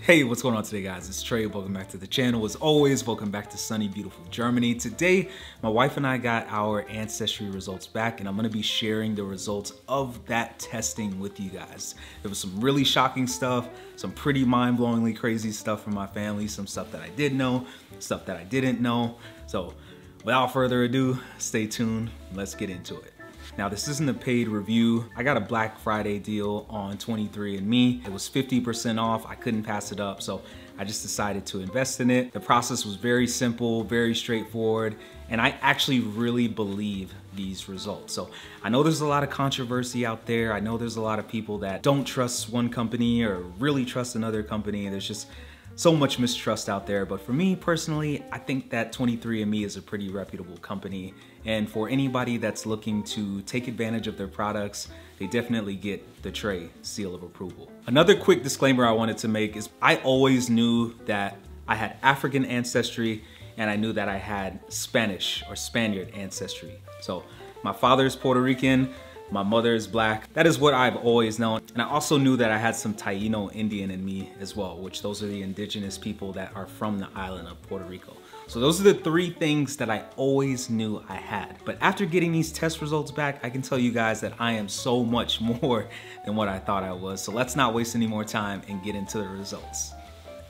Hey, what's going on today, guys? It's Trey. Welcome back to the channel. As always, welcome back to sunny, beautiful Germany. Today, my wife and I got our Ancestry results back, and I'm gonna be sharing the results of that testing with you guys. There was some really shocking stuff, some pretty mind-blowingly crazy stuff from my family, some stuff that I did know, stuff that I didn't know. So, without further ado, stay tuned. Let's get into it. Now, this isn't a paid review. I got a Black Friday deal on 23andMe. It was 50% off. I couldn't pass it up, so I just decided to invest in it. The process was very simple, very straightforward, and I actually really believe these results. So I know there's a lot of controversy out there. I know there's a lot of people that don't trust one company or really trust another company. There's just so much mistrust out there, but for me personally, I think that 23andMe is a pretty reputable company, and for anybody that's looking to take advantage of their products, they definitely get the Trey seal of approval. Another quick disclaimer I wanted to make is I always knew that I had African ancestry and I knew that I had Spanish or Spaniard ancestry. So my father is Puerto Rican, my mother is Black. That is what I've always known. And I also knew that I had some Taino Indian in me as well, which those are the indigenous people that are from the island of Puerto Rico. So those are the three things that I always knew I had. But after getting these test results back, I can tell you guys that I am so much more than what I thought I was. So let's not waste any more time and get into the results.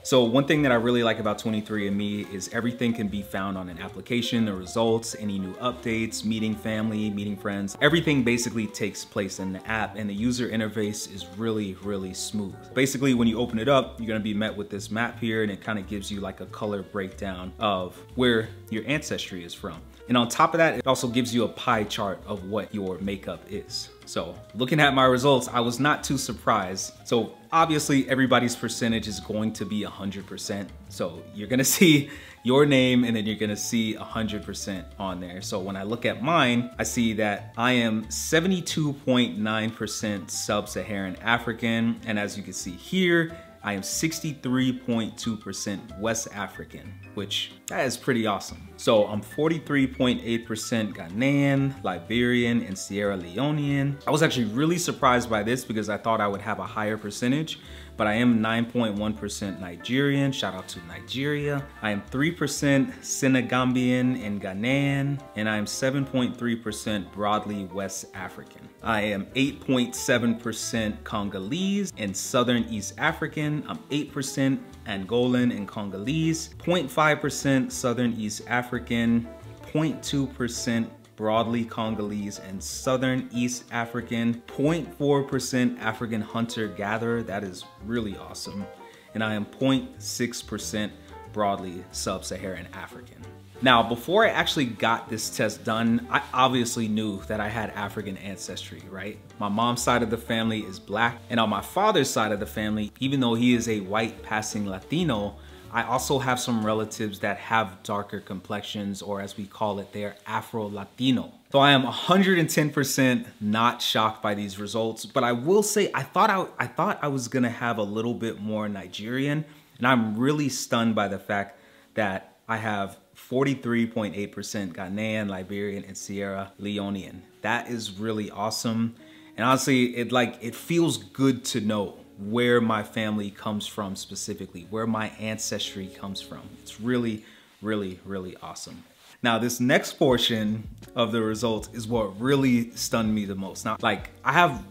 So one thing that I really like about 23andMe is everything can be found on an application, the results, any new updates, meeting family, meeting friends. Everything basically takes place in the app, and the user interface is really, really smooth. Basically, when you open it up, you're gonna be met with this map here, and it kind of gives you like a color breakdown of where your ancestry is from. And on top of that, it also gives you a pie chart of what your makeup is. So looking at my results, I was not too surprised. So obviously everybody's percentage is going to be 100%. So you're gonna see your name and then you're gonna see 100% on there. So when I look at mine, I see that I am 72.9% sub-Saharan African. And as you can see here, I am 63.2% West African, which that is pretty awesome. So I'm 43.8% Ghanaian, Liberian, and Sierra Leonean. I was actually really surprised by this because I thought I would have a higher percentage, but I am 9.1% Nigerian, shout out to Nigeria. I am 3% Senegambian and Ghanaian, and I am 7.3% broadly West African. I am 8.7% Congolese and Southern East African. I'm 8% Angolan and Congolese, 0.5% Southern East African, 0.2% broadly Congolese and Southern East African, 0.4% African hunter-gatherer, that is really awesome, and I am 0.6% broadly sub-Saharan African. Now, before I actually got this test done, I obviously knew that I had African ancestry, right? My mom's side of the family is Black, and on my father's side of the family, even though he is a white passing Latino, I also have some relatives that have darker complexions, or as we call it, they're Afro-Latino. So I am 110% not shocked by these results, but I will say I thought I was gonna have a little bit more Nigerian, and I'm really stunned by the fact that I have 43.8% Ghanaian, Liberian, and Sierra Leonean. That is really awesome. And honestly, it feels good to know where my family comes from specifically, where my ancestry comes from. It's really, really, really awesome. Now, this next portion of the results is what really stunned me the most. Now, like, I have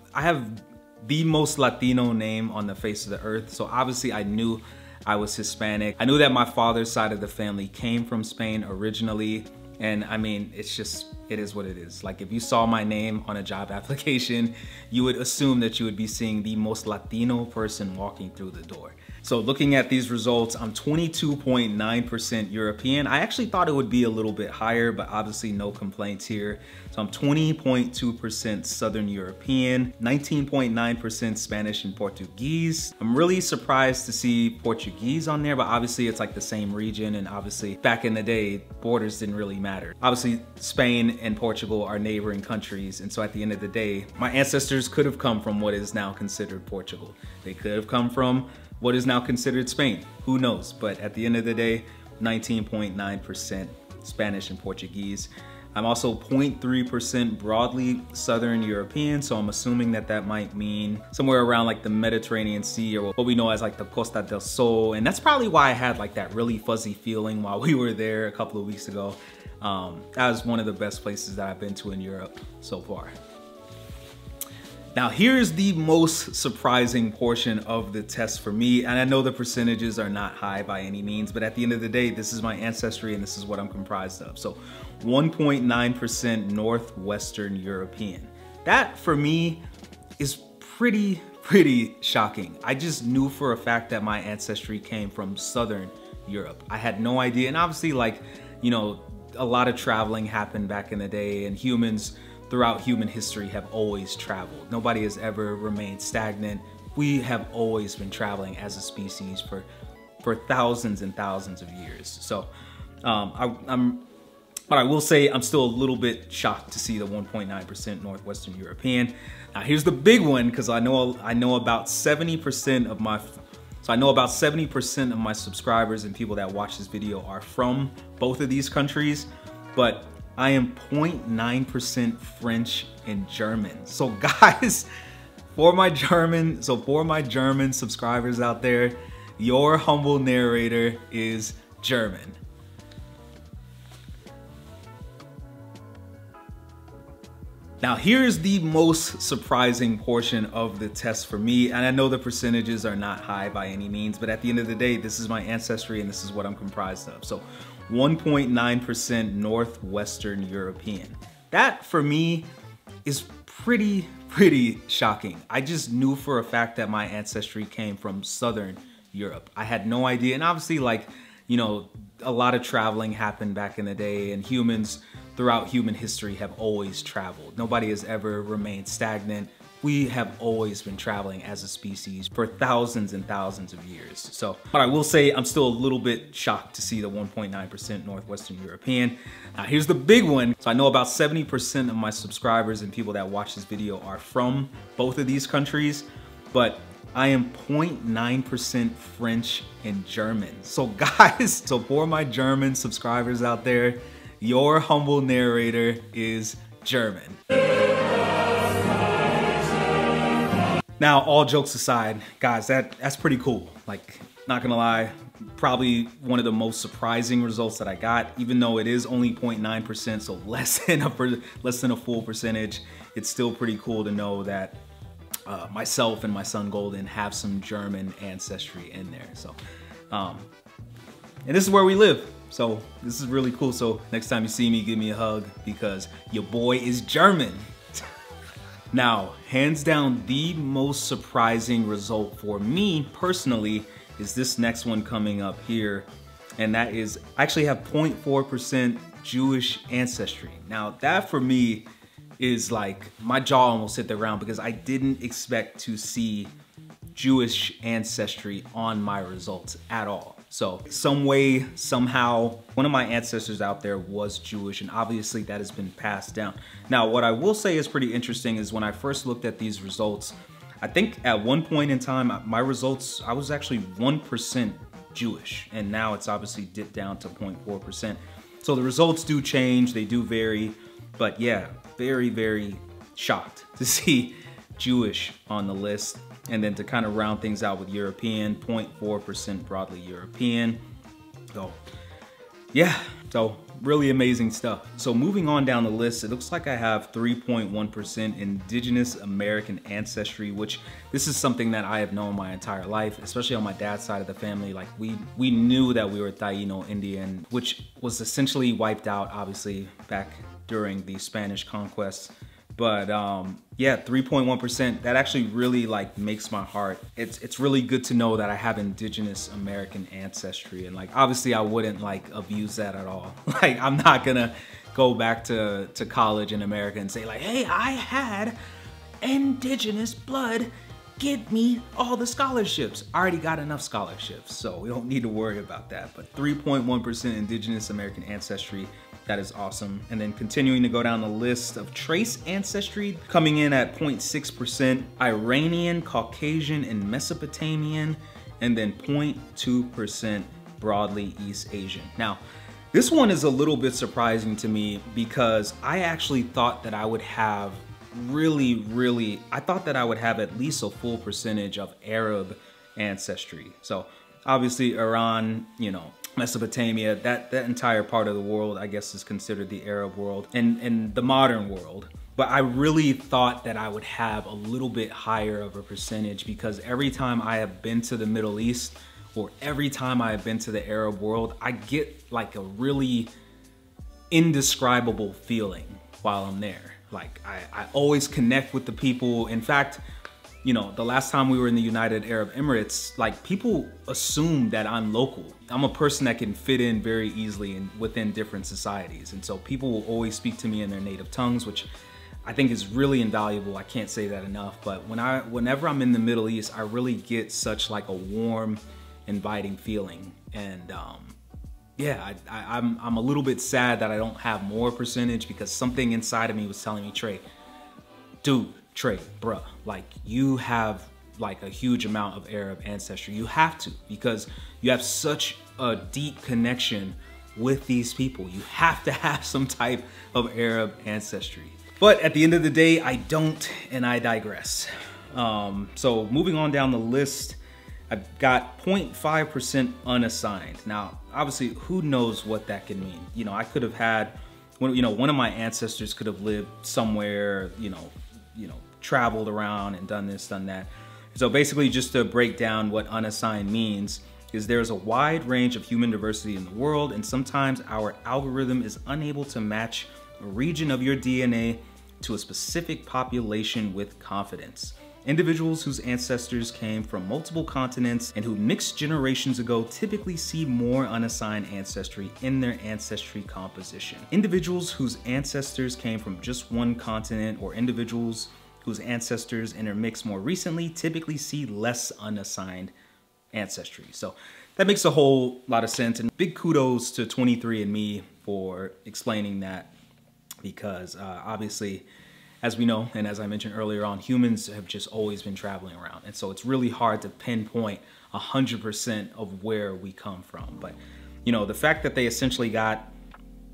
the most Latino name on the face of the earth, so obviously I knew I was Hispanic. I knew that my father's side of the family came from Spain originally. And I mean, it is what it is. Like, if you saw my name on a job application, you would assume that you would be seeing the most Latino person walking through the door. So looking at these results, I'm 22.9% European. I actually thought it would be a little bit higher, but obviously no complaints here. So I'm 20.2% Southern European, 19.9% Spanish and Portuguese. I'm really surprised to see Portuguese on there, but obviously it's like the same region, and obviously back in the day, borders didn't really matter. Obviously Spain and Portugal are neighboring countries, and so at the end of the day, my ancestors could have come from what is now considered Portugal. They could have come from what is now considered Spain, who knows? But at the end of the day, 19.9% Spanish and Portuguese. I'm also 0.3% broadly Southern European, so I'm assuming that that might mean somewhere around like the Mediterranean Sea, or what we know as like the Costa del Sol. And that's probably why I had like that really fuzzy feeling while we were there a couple of weeks ago. That was one of the best places that I've been to in Europe so far. Now here's the most surprising portion of the test for me, and I know the percentages are not high by any means, but at the end of the day, this is my ancestry and this is what I'm comprised of. So 1.9% Northwestern European. That for me is pretty shocking. I just knew for a fact that my ancestry came from Southern Europe. I had no idea, and obviously, like, you know, a lot of traveling happened back in the day, and humans throughout human history have always traveled. Nobody has ever remained stagnant. We have always been traveling as a species for thousands and thousands of years. So but I will say I'm still a little bit shocked to see the 1.9% Northwestern European. Now here's the big one, because I know about 70% of my I know about 70% of my subscribers and people that watch this video are from both of these countries, but I am 0.9% French and German. So guys, for my German subscribers out there, your humble narrator is German. Now here's the most surprising portion of the test for me, and I know the percentages are not high by any means, but at the end of the day, this is my ancestry and this is what I'm comprised of. So 1.9% Northwestern European. That for me is pretty shocking. I just knew for a fact that my ancestry came from Southern Europe. I had no idea, and obviously, like, you know, a lot of traveling happened back in the day, and humans throughout human history have always traveled. Nobody has ever remained stagnant. We have always been traveling as a species for thousands and thousands of years. So, but I will say I'm still a little bit shocked to see the 1.9% Northwestern European. Now here's the big one. So I know about 70% of my subscribers and people that watch this video are from both of these countries, but I am 0.9% French and German. So guys, so for my German subscribers out there, your humble narrator is German. Now, all jokes aside, guys, that's pretty cool. Like, not gonna lie, probably one of the most surprising results that I got, even though it is only 0.9%, so less than a full percentage. It's still pretty cool to know that myself and my son Golden have some German ancestry in there. So, and this is where we live. So this is really cool. So next time you see me, give me a hug, because your boy is German. Now, hands down, the most surprising result for me personally is this next one coming up here. And that is, I actually have 0.4% Jewish ancestry. Now that for me is like, my jaw almost hit the ground, because I didn't expect to see Jewish ancestry on my results at all. So some way, somehow, one of my ancestors out there was Jewish, and obviously that has been passed down. Now, what I will say is pretty interesting is when I first looked at these results, I think at one point in time, my results, I was actually 1% Jewish, and now it's obviously dipped down to 0.4%. So the results do change, they do vary, but yeah, very shocked to see Jewish on the list. And then to kind of round things out with European, 0.4% broadly European. So yeah, so really amazing stuff. So moving on down the list, it looks like I have 3.1% Indigenous American ancestry, which this is something that I have known my entire life, especially on my dad's side of the family. Like we knew that we were Taino Indian, which was essentially wiped out, obviously, back during the Spanish conquest. But yeah, 3.1%, that actually really like makes my heart. It's really good to know that I have Indigenous American ancestry, and like obviously I wouldn't like abuse that at all. Like I'm not gonna go back to college in America and say like, hey, I had Indigenous blood, give me all the scholarships. I already got enough scholarships, so we don't need to worry about that. But 3.1% Indigenous American ancestry, that is awesome. And then continuing to go down the list of trace ancestry, coming in at 0.6% Iranian, Caucasian, and Mesopotamian, and then 0.2% broadly East Asian. Now, This one is a little bit surprising to me because I actually thought that I would have I thought that I would have at least a full percentage of Arab ancestry. So obviously Iran, you know, Mesopotamia, that entire part of the world, I guess, is considered the Arab world and the modern world. But I really thought that I would have a little bit higher of a percentage because every time I have been to the Middle East or every time I have been to the Arab world, I get like a really indescribable feeling while I'm there. Like I always connect with the people. In fact, you know, the last time we were in the United Arab Emirates, like people assume that I'm local. I'm a person that can fit in very easily within different societies. And so people will always speak to me in their native tongues, which I think is really invaluable. I can't say that enough. But whenever I'm in the Middle East, I really get such like a warm, inviting feeling. And yeah, I'm a little bit sad that I don't have more percentage because something inside of me was telling me, Trey, bruh, like you have like a huge amount of Arab ancestry. You have to, because you have such a deep connection with these people. You have to have some type of Arab ancestry. But at the end of the day, I don't, and I digress. So moving on down the list, I've got 0.5% unassigned. Now, obviously, who knows what that can mean? You know, I could have had, you know, one of my ancestors could have lived somewhere, you know, traveled around and done this, done that. So basically, just to break down what unassigned means, is there's a wide range of human diversity in the world, and sometimes our algorithm is unable to match a region of your DNA to a specific population with confidence. Individuals whose ancestors came from multiple continents and who mixed generations ago typically see more unassigned ancestry in their ancestry composition. Individuals whose ancestors came from just one continent or individuals whose ancestors intermixed more recently typically see less unassigned ancestry. So that makes a whole lot of sense, and big kudos to 23andMe for explaining that, because obviously, as we know, and as I mentioned earlier on, humans have just always been traveling around. And so it's really hard to pinpoint 100% of where we come from. But, you know, the fact that they essentially got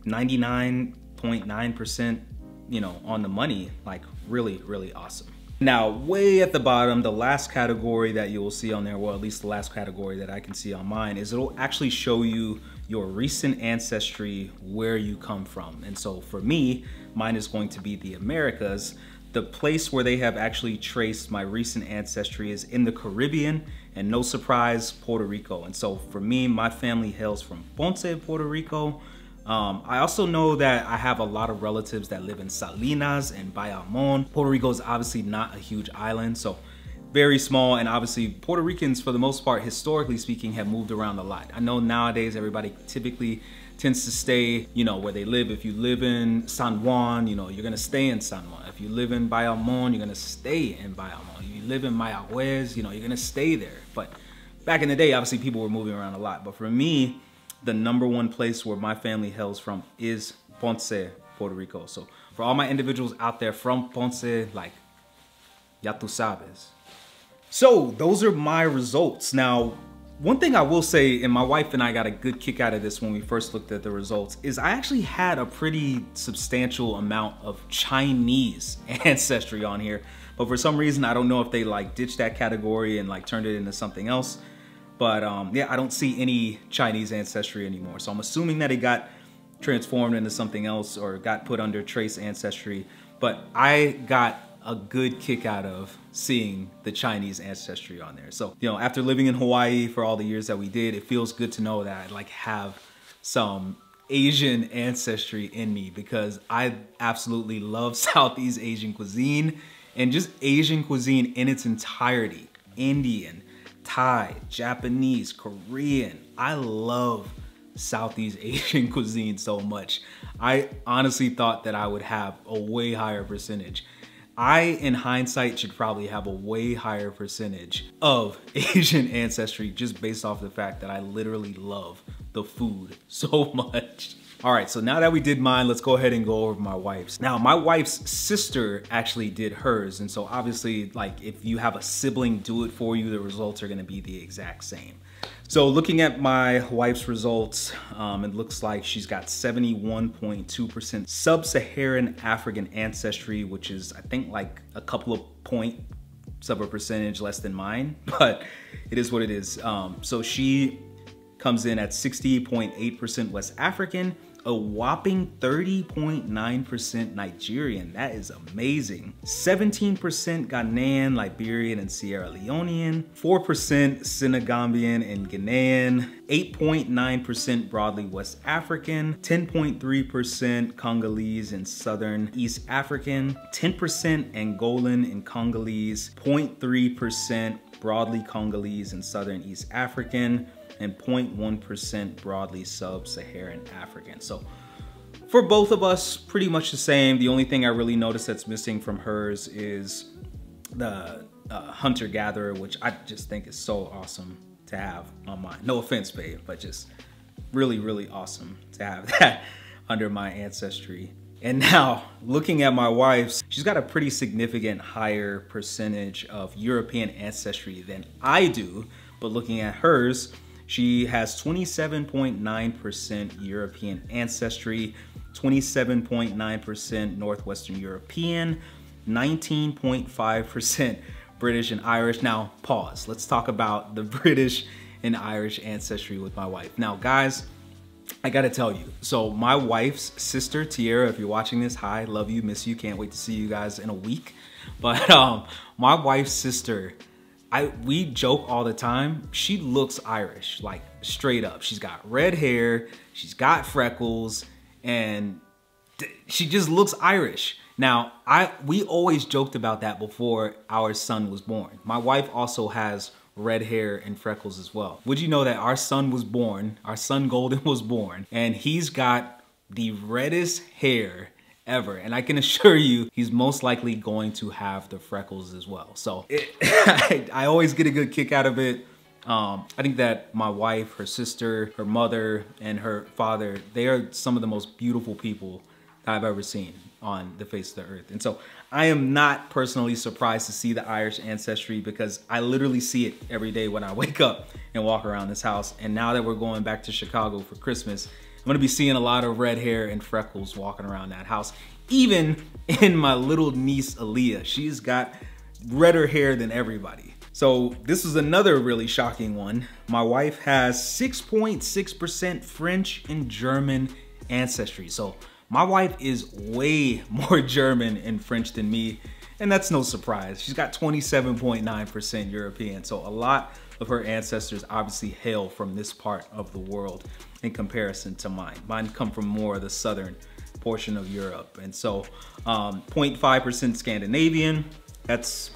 99.9%, you know, on the money, like really, really awesome. Now, way at the bottom, the last category that you will see on there, well, at least the last category that I can see on mine, is it'll actually show you your recent ancestry, where you come from. And so for me, mine is going to be the Americas. The place where they have actually traced my recent ancestry is in the Caribbean, and no surprise, Puerto Rico. And so for me, my family hails from Ponce, Puerto Rico. I also know that I have a lot of relatives that live in Salinas and Bayamon. Puerto Rico is obviously not a huge island, so very small, and obviously Puerto Ricans, for the most part, historically speaking, have moved around a lot. I know nowadays everybody typically tends to stay, you know, where they live. If you live in San Juan, you know, you're gonna stay in San Juan. If you live in Bayamon, you're gonna stay in Bayamon. If you live in Mayagüez, you know, you're gonna stay there. But back in the day, obviously people were moving around a lot. But for me, the #1 place where my family hails from is Ponce, Puerto Rico. So for all my individuals out there from Ponce, like, ya tu sabes. So those are my results. Now, one thing I will say, and my wife and I got a good kick out of this when we first looked at the results, is I actually had a pretty substantial amount of Chinese ancestry on here. But for some reason, I don't know if they like ditched that category and like turned it into something else. But yeah, I don't see any Chinese ancestry anymore. So I'm assuming that it got transformed into something else or got put under trace ancestry. But I got a good kick out of seeing the Chinese ancestry on there. So, you know, after living in Hawaii for all the years that we did, it feels good to know that I like have some Asian ancestry in me, because I absolutely love Southeast Asian cuisine and just Asian cuisine in its entirety. Indian, Thai, Japanese, Korean. I love Southeast Asian cuisine so much. I honestly thought that I would have a way higher percentage. I, in hindsight, should probably have a way higher percentage of Asian ancestry just based off the fact that I literally love the food so much. All right, so now that we did mine, let's go ahead and go over my wife's. Now, my wife's sister actually did hers. And so obviously, like, if you have a sibling do it for you, the results are gonna be the exact same. So looking at my wife's results, it looks like she's got 71.2% sub-Saharan African ancestry, which is, I think, like a couple of points of a percentage less than mine, but it is what it is. So she comes in at 60.8% West African, a whopping 30.9% Nigerian. That is amazing. 17% Ghanaian, Liberian, and Sierra Leonean, 4% Senegambian and Ghanaian, 8.9% broadly West African, 10.3% Congolese and Southern East African, 10% Angolan and Congolese, 0.3% broadly Congolese and Southern East African, and 0.1% broadly sub-Saharan African. So for both of us, pretty much the same. The only thing I really noticed that's missing from hers is the hunter-gatherer, which I just think is so awesome to have on mine. No offense, babe, but just really, really awesome to have that under my ancestry. And now, looking at my wife's, she's got a pretty significant higher percentage of European ancestry than I do, but looking at hers, she has 27.9% European ancestry, 27.9% Northwestern European, 19.5% British and Irish. Now, pause. Let's talk about the British and Irish ancestry with my wife. Now, guys, I gotta tell you, so my wife's sister, Tiara, if you're watching this, hi, love you, miss you, can't wait to see you guys in a week. But my wife's sister, we joke all the time, she looks Irish, like straight up. She's got red hair, she's got freckles, and she just looks Irish. Now, we always joked about that before our son was born. My wife also has red hair and freckles as well. Would you know that our son was born, our son Golden was born, and he's got the reddest hair ever, and I can assure you he's most likely going to have the freckles as well. So I always get a good kick out of it. I think that my wife, her sister, her mother, and her father, they are some of the most beautiful people that I've ever seen on the face of the earth. And so I am not personally surprised to see the Irish ancestry, because I literally see it every day when I wake up and walk around this house. And now that we're going back to Chicago for Christmas, I'm gonna be seeing a lot of red hair and freckles walking around that house. Even in my little niece, Aaliyah, she's got redder hair than everybody. So this is another really shocking one. My wife has 6.6% French and German ancestry. So my wife is way more German and French than me, and that's no surprise. She's got 27.9% European. So a lot of her ancestors obviously hail from this part of the world in comparison to mine. Mine come from more of the southern portion of Europe. And so 0.5% Scandinavian. That's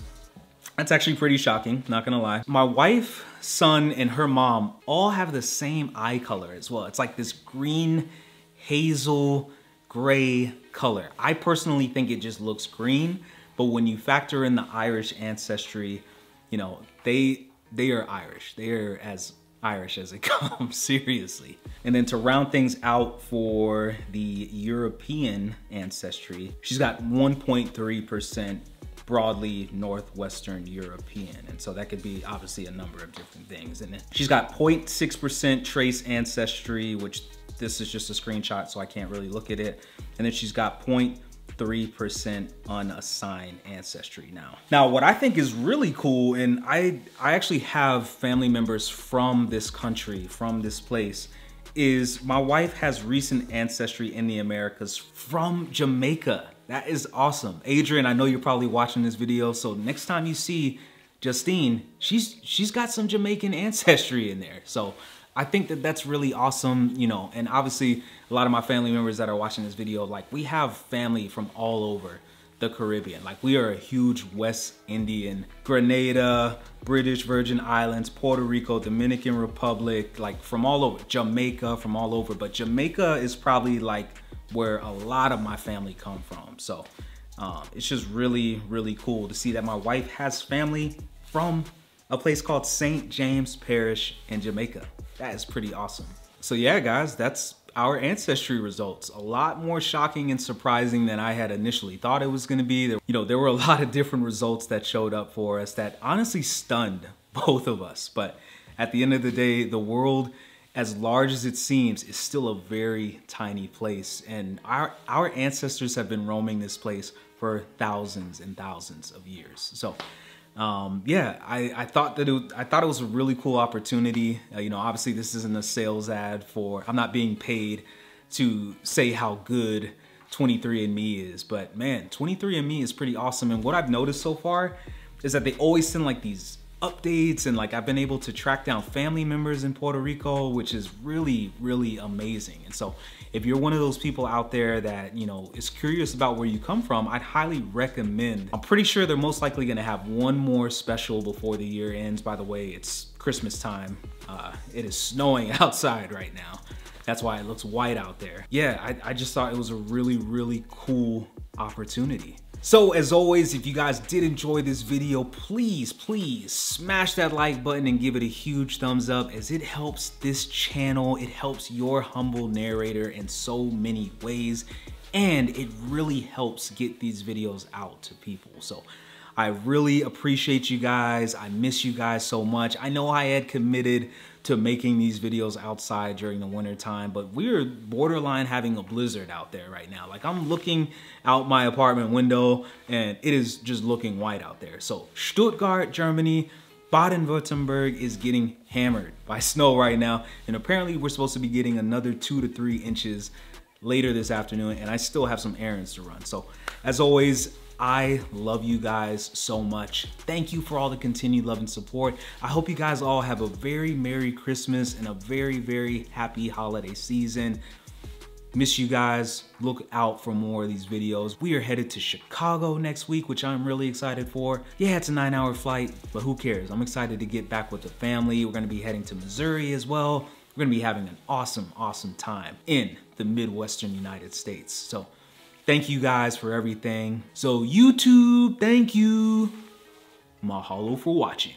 actually pretty shocking, not gonna lie. My wife, son, and her mom all have the same eye color as well. It's like this green, hazel, gray color. I personally think it just looks green, but when you factor in the Irish ancestry, you know, they are Irish. They are as Irish as it comes, seriously. And then to round things out for the European ancestry, she's got 1.3% broadly Northwestern European. And so that could be obviously a number of different things. And then she's got 0.6% trace ancestry, which this is just a screenshot, so I can't really look at it. And then she's got 0.3% unassigned ancestry now. Now, what I think is really cool, and I actually have family members from this country, from this place, is my wife has recent ancestry in the Americas from Jamaica. That is awesome. Adrian, I know you're probably watching this video, so next time you see Justine, she's got some Jamaican ancestry in there. So I think that that's really awesome, you know, and obviously a lot of my family members that are watching this video, like, we have family from all over the Caribbean. Like, we are a huge West Indian, Grenada, British Virgin Islands, Puerto Rico, Dominican Republic, like from all over, Jamaica, from all over. But Jamaica is probably like where a lot of my family come from. So it's just really, really cool to see that my wife has family from a place called St. James Parish in Jamaica. That is pretty awesome. So yeah, guys, that's our ancestry results. A lot more shocking and surprising than I had initially thought it was gonna be. There were a lot of different results that showed up for us that honestly stunned both of us. But at the end of the day, the world, as large as it seems, is still a very tiny place. And our ancestors have been roaming this place for thousands and thousands of years. So yeah, I thought it was a really cool opportunity. You know, obviously this isn't a sales ad I'm not being paid to say how good 23andMe is, but man, 23andMe is pretty awesome. And what I've noticed so far is that they always send like these updates, and like I've been able to track down family members in Puerto Rico, which is really, really amazing. And so if you're one of those people out there that, you know, is curious about where you come from, I'd highly recommend. I'm pretty sure they're most likely gonna have one more special before the year ends. By the way, it's Christmas time. It is snowing outside right now. That's why it looks white out there. Yeah, I just thought it was a really, really cool opportunity. So as always, if you guys did enjoy this video, please, please smash that like button and give it a huge thumbs up, as it helps this channel. It helps your humble narrator in so many ways, and it really helps get these videos out to people. So I really appreciate you guys. I miss you guys so much. I know I had committed to making these videos outside during the winter time, but we're borderline having a blizzard out there right now. Like, I'm looking out my apartment window and it is just looking white out there. So Stuttgart, Germany, Baden-Württemberg is getting hammered by snow right now. And apparently we're supposed to be getting another 2 to 3 inches later this afternoon, and I still have some errands to run. So as always, I love you guys so much. Thank you for all the continued love and support. I hope you guys all have a very Merry Christmas and a very, very happy holiday season. Miss you guys. Look out for more of these videos. We are headed to Chicago next week, which I'm really excited for. Yeah, it's a 9-hour flight, but who cares? I'm excited to get back with the family. We're gonna be heading to Missouri as well. We're gonna be having an awesome, awesome time in the Midwestern United States. So thank you guys for everything. So YouTube, thank you. Mahalo for watching.